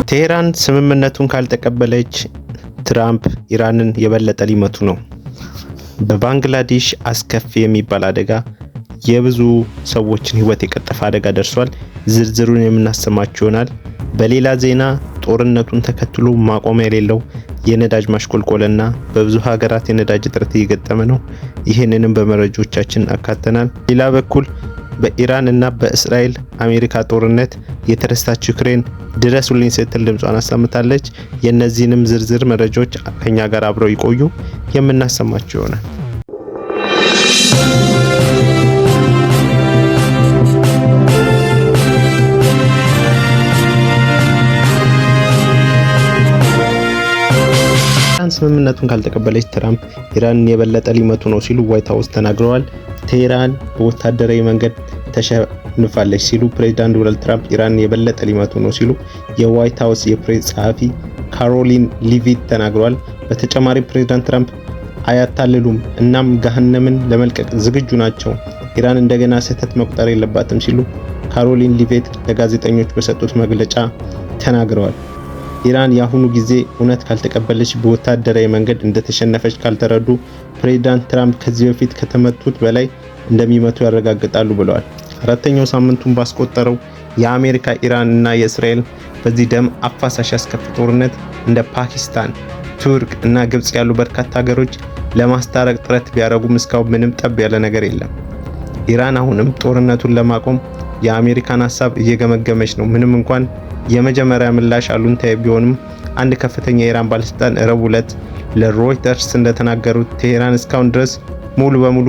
ቴህራን ስምምነቱን ካልተቀበለች ትራምፕ ኢራንን የበለጠ ሊመቱ ነው። በባንግላዴሽ አስከፊ የሚባል አደጋ የብዙ ሰዎችን ህይወት የቀጠፈ አደጋ ደርሷል። ዝርዝሩን የምናሰማችሁ ይሆናል። በሌላ ዜና ጦርነቱን ተከትሎ ማቆሚያ የሌለው የነዳጅ ማሽቆልቆልና በብዙ ሀገራት የነዳጅ እጥረት እየገጠመ ነው። ይህንንም በመረጃዎቻችን አካተናል። ሌላ በኩል በኢራን እና በእስራኤል አሜሪካ ጦርነት የተረሳችው ዩክሬን ድረሱልኝ ስትል ድምጿን አሰምታለች። የእነዚህንም ዝርዝር መረጃዎች ከኛ ጋር አብረው ይቆዩ የምናሰማችሁ ይሆናል። ስምምነቱን ካልተቀበለች ትራምፕ ኢራንን የበለጠ ሊመቱ ነው ሲሉ ዋይት ሀውስ ተናግረዋል። ቴህራን በወታደራዊ መንገድ ተሸንፋለች ሲሉ ፕሬዝዳንት ዶናልድ ትራምፕ ኢራንን የበለጠ ሊመቱ ነው ሲሉ የዋይት ሀውስ የፕሬስ ጸሐፊ ካሮሊን ሊቪት ተናግረዋል። በተጨማሪ ፕሬዝዳንት ትራምፕ አያታልሉም፣ እናም ገሃነምን ለመልቀቅ ዝግጁ ናቸው። ኢራን እንደገና ስህተት መቁጠር የለባትም ሲሉ ካሮሊን ሊቪት ለጋዜጠኞች በሰጡት መግለጫ ተናግረዋል። ኢራን የአሁኑ ጊዜ እውነት ካልተቀበለች በወታደራዊ መንገድ እንደተሸነፈች ካልተረዱ ፕሬዝዳንት ትራምፕ ከዚህ በፊት ከተመቱት በላይ እንደሚመቱ ያረጋግጣሉ ብለዋል። አራተኛው ሳምንቱን ባስቆጠረው የአሜሪካ ኢራን እና የእስራኤል በዚህ ደም አፋሳሽ አስከፊ ጦርነት እንደ ፓኪስታን፣ ቱርክ እና ግብጽ ያሉ በርካታ ሀገሮች ለማስታረቅ ጥረት ቢያደርጉም እስካሁን ምንም ጠብ ያለ ነገር የለም። ኢራን አሁንም ጦርነቱን ለማቆም የአሜሪካን ሀሳብ እየገመገመች ነው። ምንም እንኳን የመጀመሪያ ምላሽ አሉንታዊ ቢሆንም አንድ ከፍተኛ የኢራን ባለስልጣን ረቡዕ ዕለት ለሮይተርስ እንደተናገሩት ቴህራን እስካሁን ድረስ ሙሉ በሙሉ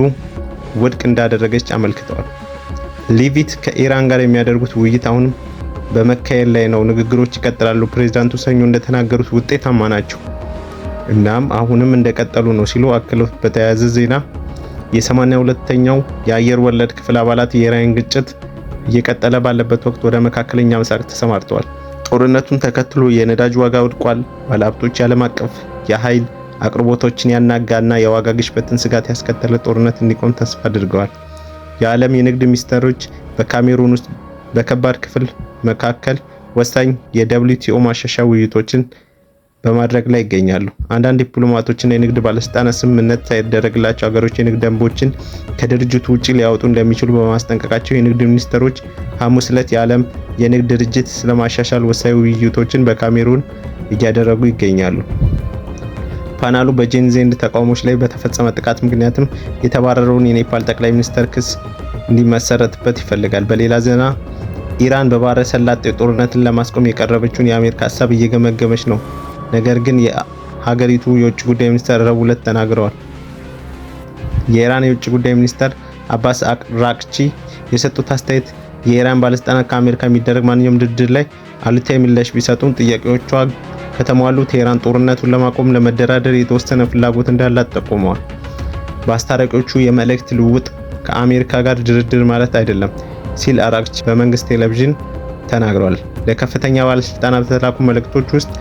ውድቅ እንዳደረገች አመልክተዋል። ሊቪት ከኢራን ጋር የሚያደርጉት ውይይት አሁንም በመካሄድ ላይ ነው። ንግግሮች ይቀጥላሉ። ፕሬዝዳንቱ ሰኞ እንደተናገሩት ውጤታማ ናቸው፣ እናም አሁንም እንደቀጠሉ ነው ሲሉ አክለው በተያያዘ ዜና የ82ኛው የአየር ወለድ ክፍል አባላት የኢራን ግጭት እየቀጠለ ባለበት ወቅት ወደ መካከለኛ ምስራቅ ተሰማርተዋል። ጦርነቱን ተከትሎ የነዳጅ ዋጋ ወድቋል። ባለሀብቶች ዓለም አቀፍ የኃይል አቅርቦቶችን ያናጋና የዋጋ ግሽበትን ስጋት ያስከተለ ጦርነት እንዲቆም ተስፋ አድርገዋል። የዓለም የንግድ ሚኒስትሮች በካሜሩን ውስጥ በከባድ ክፍል መካከል ወሳኝ የWTO ማሻሻያ ውይይቶችን በማድረግ ላይ ይገኛሉ። አንዳንድ ዲፕሎማቶችና የንግድ ባለስልጣናት ስምምነት ሳይደረግላቸው ሀገሮች የንግድ ደንቦችን ከድርጅቱ ውጪ ሊያወጡ እንደሚችሉ በማስጠንቀቃቸው የንግድ ሚኒስትሮች ሐሙስ ዕለት የዓለም የንግድ ድርጅት ስለማሻሻል ወሳኝ ውይይቶችን በካሜሩን እያደረጉ ይገኛሉ። ፓናሉ በጄንዜንድ ተቃውሞች ላይ በተፈጸመ ጥቃት ምክንያትም የተባረረውን የኔፓል ጠቅላይ ሚኒስትር ክስ እንዲመሰረትበት ይፈልጋል። በሌላ ዜና ኢራን በባህረ ሰላጤው ጦርነትን ለማስቆም የቀረበችውን የአሜሪካ ሀሳብ እየገመገመች ነው። ነገር ግን የሀገሪቱ የውጭ ጉዳይ ሚኒስትር ረቡዕ ዕለት ተናግረዋል። የኢራን የውጭ ጉዳይ ሚኒስትር አባስ አራግቺ የሰጡት አስተያየት የኢራን ባለስልጣናት ከአሜሪካ የሚደረግ ማንኛውም ድርድር ላይ አሉታዊ ምላሽ ቢሰጡም ጥያቄዎቿ ከተሟሉ ቴህራን ጦርነቱን ለማቆም ለመደራደር የተወሰነ ፍላጎት እንዳላት ጠቁመዋል። በአስታራቂዎቹ የመልእክት ልውውጥ ከአሜሪካ ጋር ድርድር ማለት አይደለም ሲል አራግቺ በመንግስት ቴሌቪዥን ተናግረዋል። ለከፍተኛ ባለስልጣናት በተላኩ መልእክቶች ውስጥ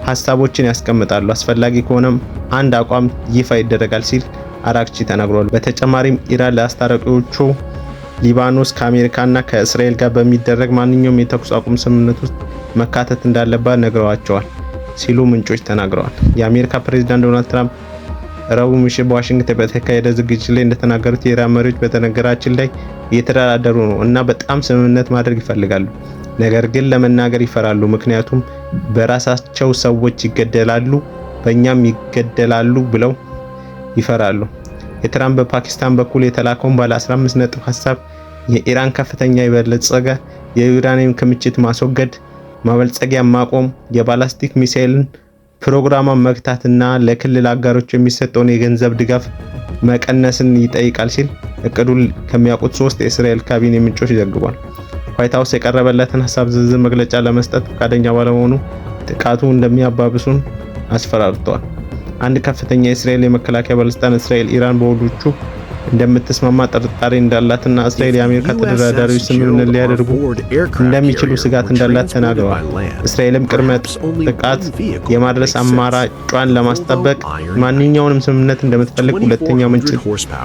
ሀሳቦችን ያስቀምጣሉ፣ አስፈላጊ ከሆነም አንድ አቋም ይፋ ይደረጋል ሲል አራግቺ ተናግሯል። በተጨማሪም ኢራን ለአስታራቂዎቹ ሊባኖስ ከአሜሪካና ከእስራኤል ጋር በሚደረግ ማንኛውም የተኩስ አቁም ስምምነት ውስጥ መካተት እንዳለባት ነግረዋቸዋል ሲሉ ምንጮች ተናግረዋል። የአሜሪካ ፕሬዝዳንት ዶናልድ ትራምፕ ረቡዕ ምሽት በዋሽንግተን በተካሄደ ዝግጅት ላይ እንደተናገሩት የኢራን መሪዎች በተነገራችን ላይ እየተደራደሩ ነው እና በጣም ስምምነት ማድረግ ይፈልጋሉ፣ ነገር ግን ለመናገር ይፈራሉ፣ ምክንያቱም በራሳቸው ሰዎች ይገደላሉ፣ በእኛም ይገደላሉ ብለው ይፈራሉ። የትራምፕ በፓኪስታን በኩል የተላከውን ባለ 15 ነጥብ ሀሳብ የኢራን ከፍተኛ የበለጸገ የዩራኒየም ክምችት ማስወገድ፣ ማበልጸጊያ ማቆም፣ የባላስቲክ ሚሳኤልን ፕሮግራሟን መግታትና ለክልል አጋሮች የሚሰጠውን የገንዘብ ድጋፍ መቀነስን ይጠይቃል ሲል እቅዱን ከሚያውቁት 3 የእስራኤል ካቢኔ ምንጮች ዘግቧል። ዋይት ሀውስ የቀረበለትን ሀሳብ ዝርዝር መግለጫ ለመስጠት ፈቃደኛ ባለመሆኑ ጥቃቱ እንደሚያባብሱን አስፈራርተዋል። አንድ ከፍተኛ የእስራኤል የመከላከያ ባለስልጣን እስራኤል ኢራን በውሎቹ እንደምትስማማ ጥርጣሬ እንዳላትና እስራኤል የአሜሪካ ተደራዳሪዎች ስምምነት ሊያደርጉ እንደሚችሉ ስጋት እንዳላት ተናግረዋል። እስራኤልም ቅድመ ጥቃት የማድረስ አማራጯን ለማስጠበቅ ማንኛውንም ስምምነት እንደምትፈልግ ሁለተኛ ምንጭ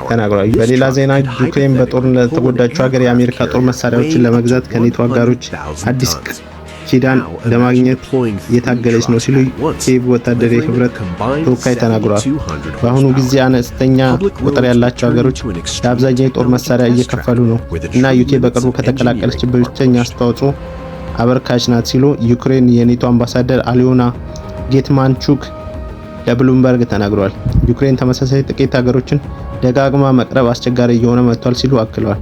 ተናግረዋል። በሌላ ዜና ዩክሬን በጦርነት ለተጎዳችው ሀገር የአሜሪካ ጦር መሳሪያዎችን ለመግዛት ከኔቶ አጋሮች አዲስ ኪዳን ለማግኘት እየታገለች ነው ሲሉ ኪየቭ ወታደራዊ ህብረት ተወካይ ተናግሯል። በአሁኑ ጊዜ አነስተኛ ቁጥር ያላቸው ሀገሮች ለአብዛኛው የጦር መሳሪያ እየከፈሉ ነው እና ዩኬ በቅርቡ ከተቀላቀለች ብቸኛ አስተዋጽኦ አበርካች ናት ሲሉ ዩክሬን የኔቶ አምባሳደር አሊዮና ጌትማንቹክ ለብሉምበርግ ተናግረዋል። ዩክሬን ተመሳሳይ ጥቂት ሀገሮችን ደጋግማ መቅረብ አስቸጋሪ እየሆነ መጥቷል ሲሉ አክለዋል።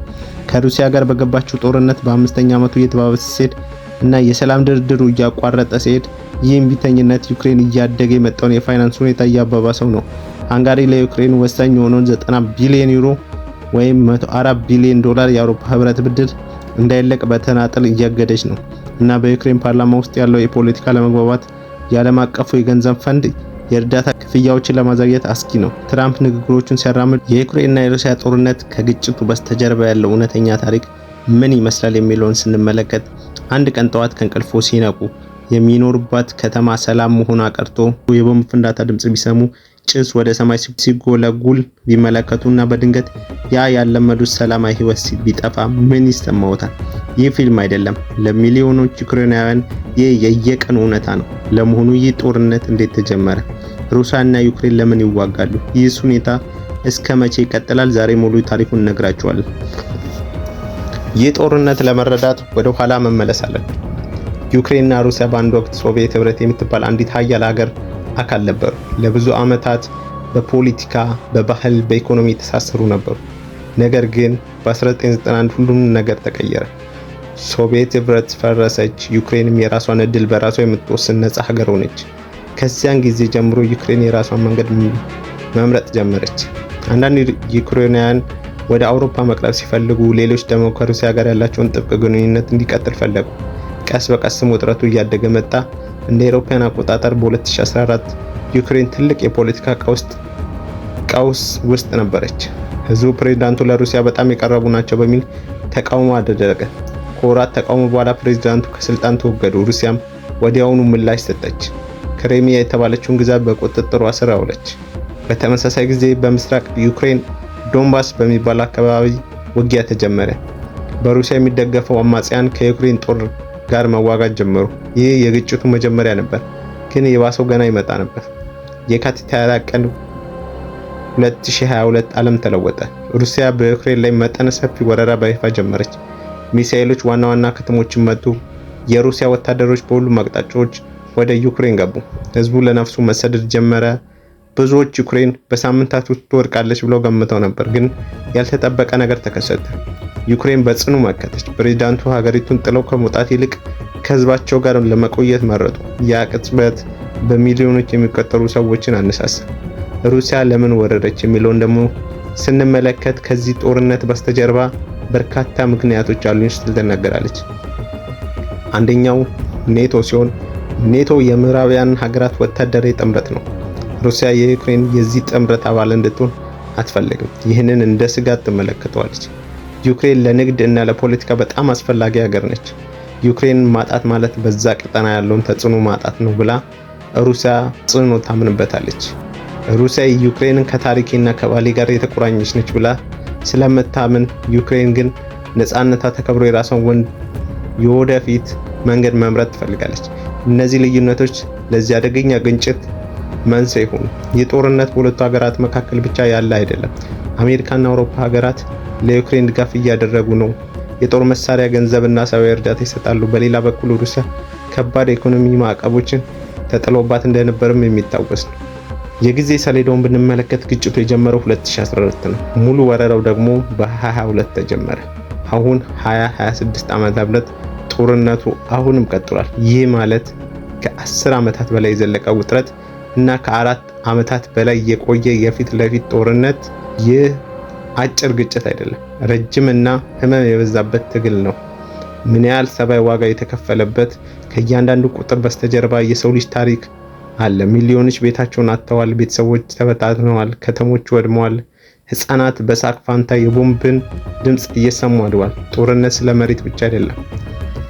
ከሩሲያ ጋር በገባችው ጦርነት በአምስተኛ ዓመቱ እየተባባሰ ሲሄድ እና የሰላም ድርድሩ እያቋረጠ ሲሄድ ይህ እምቢተኝነት ዩክሬን እያደገ የመጣውን የፋይናንስ ሁኔታ እያባባሰው ነው። ሃንጋሪ ለዩክሬን ወሳኝ የሆነውን 90 ቢሊዮን ዩሮ ወይም 104 ቢሊዮን ዶላር የአውሮፓ ህብረት ብድር እንዳይለቅ በተናጠል እያገደች ነው እና በዩክሬን ፓርላማ ውስጥ ያለው የፖለቲካ ለመግባባት የዓለም አቀፉ የገንዘብ ፈንድ የእርዳታ ክፍያዎችን ለማዘግየት አስጊ ነው። ትራምፕ ንግግሮቹን ሲያራምድ የዩክሬንና የሩሲያ ጦርነት ከግጭቱ በስተጀርባ ያለው እውነተኛ ታሪክ ምን ይመስላል የሚለውን ስንመለከት አንድ ቀን ጠዋት ከእንቅልፎ ሲነቁ የሚኖሩባት ከተማ ሰላም መሆኗ ቀርቶ የቦምብ ፍንዳታ ድምጽ ቢሰሙ ጭስ ወደ ሰማይ ሲጎለጉል ቢመለከቱና በድንገት ያ ያለመዱት ሰላማዊ ህይወት ቢጠፋ ምን ይሰማዎታል? ይህ ፊልም አይደለም። ለሚሊዮኖች ዩክሬናውያን ይህ የየቀኑ እውነታ ነው። ለመሆኑ ይህ ጦርነት እንዴት ተጀመረ? ሩሲያና ዩክሬን ለምን ይዋጋሉ? ይህ ሁኔታ እስከ መቼ ይቀጥላል? ዛሬ ሙሉ ታሪኩን እነግራችኋለሁ። ይህ ጦርነት ለመረዳት ወደ ኋላ መመለስ አለብን። ዩክሬንና ሩሲያ በአንድ ወቅት ሶቪየት ህብረት የምትባል አንዲት ሀያል ሀገር አካል ነበሩ። ለብዙ ዓመታት በፖለቲካ፣ በባህል፣ በኢኮኖሚ የተሳሰሩ ነበሩ። ነገር ግን በ1991 ሁሉም ነገር ተቀየረ። ሶቪየት ህብረት ፈረሰች። ዩክሬንም የራሷን እድል በራሷ የምትወስን ነፃ ሀገር ሆነች። ከዚያን ጊዜ ጀምሮ ዩክሬን የራሷን መንገድ መምረጥ ጀመረች። አንዳንድ ዩክሬናውያን ወደ አውሮፓ መቅረብ ሲፈልጉ፣ ሌሎች ደግሞ ከሩሲያ ጋር ያላቸውን ጥብቅ ግንኙነት እንዲቀጥል ፈለጉ። ቀስ በቀስም ውጥረቱ እያደገ መጣ። እንደ አውሮፓውያን አቆጣጠር በ2014 ዩክሬን ትልቅ የፖለቲካ ቀውስ ውስጥ ነበረች። ህዝቡ ፕሬዝዳንቱ ለሩሲያ በጣም የቀረቡ ናቸው በሚል ተቃውሞ አደረገ። ከወራት ተቃውሞ በኋላ ፕሬዝዳንቱ ከስልጣን ተወገዱ። ሩሲያም ወዲያውኑ ምላሽ ሰጠች። ክሬሚያ የተባለችውን ግዛት በቁጥጥሯ ስር አዋለች። በተመሳሳይ ጊዜ በምስራቅ ዩክሬን ዶንባስ በሚባል አካባቢ ውጊያ ተጀመረ። በሩሲያ የሚደገፈው አማጽያን ከዩክሬን ጦር ጋር መዋጋት ጀመሩ። ይህ የግጭቱ መጀመሪያ ነበር፣ ግን የባሰው ገና ይመጣ ነበር። የካቲት 24 ቀን 2022 ዓለም ተለወጠ። ሩሲያ በዩክሬን ላይ መጠነ ሰፊ ወረራ በይፋ ጀመረች። ሚሳኤሎች ዋና ዋና ከተሞችን መቱ። የሩሲያ ወታደሮች በሁሉም አቅጣጫዎች ወደ ዩክሬን ገቡ። ህዝቡ ለነፍሱ መሰደድ ጀመረ። ብዙዎች ዩክሬን በሳምንታት ውስጥ ትወድቃለች ብለው ገምተው ነበር፣ ግን ያልተጠበቀ ነገር ተከሰተ። ዩክሬን በጽኑ መከተች። ፕሬዝዳንቱ ሀገሪቱን ጥለው ከመውጣት ይልቅ ከህዝባቸው ጋር ለመቆየት መረጡ። ያ ቅጽበት በሚሊዮኖች የሚቆጠሩ ሰዎችን አነሳሳ። ሩሲያ ለምን ወረረች የሚለውን ደግሞ ስንመለከት ከዚህ ጦርነት በስተጀርባ በርካታ ምክንያቶች አሉኝ ስትል ትናገራለች። አንደኛው ኔቶ ሲሆን ኔቶ የምዕራባውያን ሀገራት ወታደራዊ ጥምረት ነው። ሩሲያ የዩክሬን የዚህ ጥምረት አባል እንድትሆን አትፈልግም። ይህንን እንደ ስጋት ትመለከተዋለች። ዩክሬን ለንግድ እና ለፖለቲካ በጣም አስፈላጊ ሀገር ነች። ዩክሬን ማጣት ማለት በዛ ቀጠና ያለውን ተጽዕኖ ማጣት ነው ብላ ሩሲያ ጽኖ ታምንበታለች። ሩሲያ ዩክሬንን ከታሪክና ከባህል ጋር የተቆራኘች ነች ብላ ስለምታምን፣ ዩክሬን ግን ነፃነቷ ተከብሮ የራሷን የወደፊት መንገድ መምረጥ ትፈልጋለች። እነዚህ ልዩነቶች ለዚህ አደገኛ ግጭት መንስኤ ሆኑ። ይህ ጦርነት በሁለቱ ሀገራት መካከል ብቻ ያለ አይደለም። አሜሪካና አውሮፓ ሀገራት ለዩክሬን ድጋፍ እያደረጉ ነው። የጦር መሳሪያ፣ ገንዘብና ሰብአዊ እርዳታ ይሰጣሉ። በሌላ በኩል ሩሲያ ከባድ የኢኮኖሚ ማዕቀቦችን ተጥሎባት እንደነበርም የሚታወስ ነው። የጊዜ ሰሌዳውን ብንመለከት ግጭቱ የጀመረው 2014 ነው። ሙሉ ወረራው ደግሞ በ2022 ተጀመረ። አሁን 2026 ዓመተ ምህረት ጦርነቱ አሁንም ቀጥሏል። ይህ ማለት ከ10 ዓመታት በላይ የዘለቀ ውጥረት እና ከ4 ዓመታት በላይ የቆየ የፊት ለፊት ጦርነት። ይህ አጭር ግጭት አይደለም፣ ረጅም እና ህመም የበዛበት ትግል ነው። ምን ያህል ሰብአዊ ዋጋ የተከፈለበት፣ ከእያንዳንዱ ቁጥር በስተጀርባ የሰው ልጅ ታሪክ አለ። ሚሊዮኖች ቤታቸውን አጥተዋል፣ ቤተሰቦች ተበታትነዋል፣ ከተሞች ወድመዋል፣ ህፃናት በሳቅ ፋንታ የቦምብን ድምፅ እየሰሙ አድዋል። ጦርነት ስለ መሬት ብቻ አይደለም፣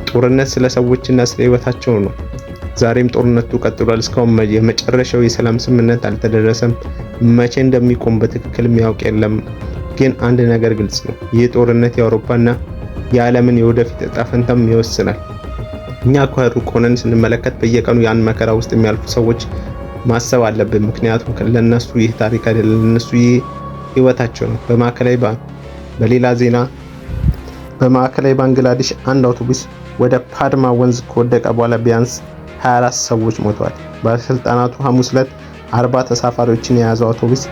ጦርነት ስለ ሰዎችና ስለ ህይወታቸው ነው። ዛሬም ጦርነቱ ቀጥሏል። እስካሁን የመጨረሻው የሰላም ስምምነት አልተደረሰም። መቼ እንደሚቆም በትክክል የሚያውቅ የለም። ግን አንድ ነገር ግልጽ ነው፣ ይህ ጦርነት የአውሮፓና የዓለምን የወደፊት ዕጣ ፈንታም ይወስናል። እኛ ከሩቅ ሆነን ስንመለከት በየቀኑ ያን መከራ ውስጥ የሚያልፉ ሰዎች ማሰብ አለብን። ምክንያቱም ለነሱ ይህ ታሪክ አይደለም፣ ለነሱ ይህ ህይወታቸው ነው። በሌላ ዜና በማዕከላዊ ባንግላዴሽ አንድ አውቶቡስ ወደ ፓድማ ወንዝ ከወደቀ በኋላ ቢያንስ 24 ሰዎች ሞተዋል። ባለስልጣናቱ ሐሙስ ዕለት 40 ተሳፋሪዎችን የያዘው አውቶቡስ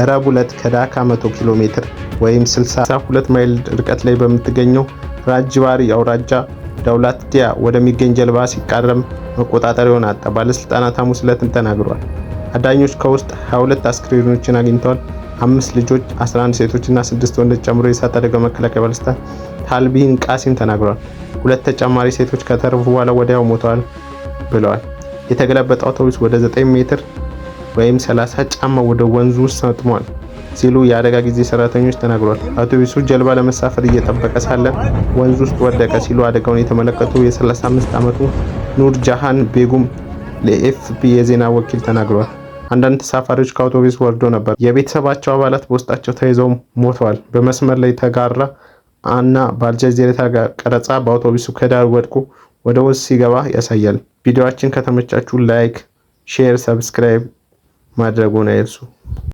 ረቡዕ ዕለት ከዳካ 100 ኪሎ ሜትር ወይም 62 ማይል ርቀት ላይ በምትገኘው ራጅባሪ አውራጃ ዳውላትዲያ ወደሚገኝ ጀልባ ሲቃረም መቆጣጠሪያውን አጣ። ባለስልጣናት ሐሙስ ዕለት ተናግረዋል። አዳኞች ከውስጥ 22 አስክሬኖችን አግኝተዋል። 5 ልጆች፣ 11 ሴቶችና 6 ወንዶች ጨምሮ የእሳት አደጋ መከላከያ ባለስልጣን ታልቢን ቃሲም ተናግረዋል። 2 ተጨማሪ ሴቶች ከተረፉ በኋላ ወዲያው ሞተዋል ብለዋል። የተገለበጠው አውቶቡስ ወደ 9 ሜትር ወይም 30 ጫማ ወደ ወንዙ ውስጥ ሰጥሟል ሲሉ የአደጋ ጊዜ ሰራተኞች ተናግረዋል። አውቶቡሱ ጀልባ ለመሳፈር እየጠበቀ ሳለ ወንዙ ውስጥ ወደቀ ሲሉ አደጋውን የተመለከቱ የ35 ዓመቱ ኑር ጃሃን ቤጉም ለኤፍፒ የዜና ወኪል ተናግረዋል። አንዳንድ ተሳፋሪዎች ከአውቶቡስ ወርዶ ነበር። የቤተሰባቸው አባላት በውስጣቸው ተይዘው ሞተዋል። በመስመር ላይ ተጋራ እና በአልጀዚራ ቀረጻ በአውቶቡሱ ከዳር ወድቆ ወደ ወንዝ ሲገባ ያሳያል። ቪዲዮአችን ከተመቻችሁ ላይክ፣ ሼር፣ ሰብስክራይብ ማድረጉን አይርሱ።